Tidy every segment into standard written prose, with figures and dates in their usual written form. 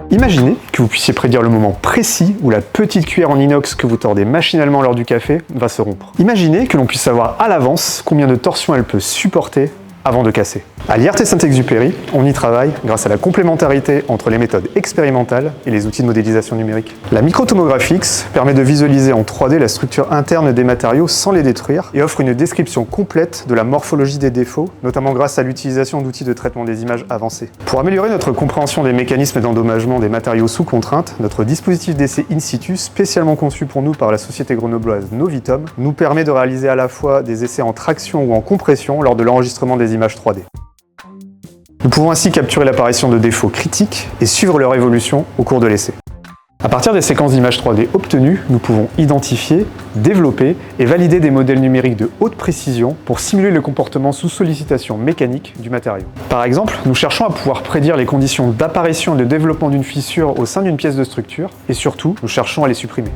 Imaginez que vous puissiez prédire le moment précis où la petite cuillère en inox que vous tordez machinalement lors du café va se rompre. Imaginez que l'on puisse savoir à l'avance combien de torsions elle peut supporter avant de casser. À l'IRT Saint-Exupéry, on y travaille grâce à la complémentarité entre les méthodes expérimentales et les outils de modélisation numérique. La microtomographie X permet de visualiser en 3D la structure interne des matériaux sans les détruire et offre une description complète de la morphologie des défauts, notamment grâce à l'utilisation d'outils de traitement des images avancés. Pour améliorer notre compréhension des mécanismes d'endommagement des matériaux sous contrainte, notre dispositif d'essai in situ, spécialement conçu pour nous par la société grenobloise Novitum, nous permet de réaliser à la fois des essais en traction ou en compression lors de l'enregistrement des images 3D. Nous pouvons ainsi capturer l'apparition de défauts critiques et suivre leur évolution au cours de l'essai. À partir des séquences d'images 3D obtenues, nous pouvons identifier, développer et valider des modèles numériques de haute précision pour simuler le comportement sous sollicitation mécanique du matériau. Par exemple, nous cherchons à pouvoir prédire les conditions d'apparition et de développement d'une fissure au sein d'une pièce de structure et surtout, nous cherchons à les supprimer.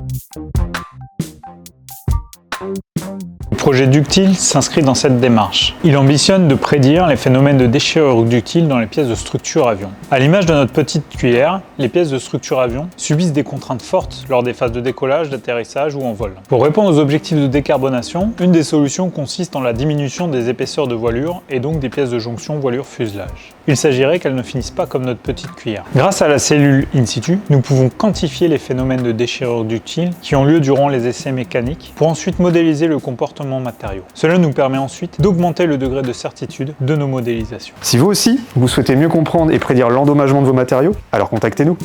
Le projet ductile s'inscrit dans cette démarche. Il ambitionne de prédire les phénomènes de déchirure ductile dans les pièces de structure avion. À l'image de notre petite cuillère, les pièces de structure avion subissent des contraintes fortes lors des phases de décollage, d'atterrissage ou en vol. Pour répondre aux objectifs de décarbonation, une des solutions consiste en la diminution des épaisseurs de voilure et donc des pièces de jonction voilure-fuselage. Il s'agirait qu'elles ne finissent pas comme notre petite cuillère. Grâce à la cellule in situ, nous pouvons quantifier les phénomènes de déchirure ductile qui ont lieu durant les essais mécaniques pour ensuite modéliser le comportement matériaux. Cela nous permet ensuite d'augmenter le degré de certitude de nos modélisations. Si vous aussi, vous souhaitez mieux comprendre et prédire l'endommagement de vos matériaux, alors contactez-nous.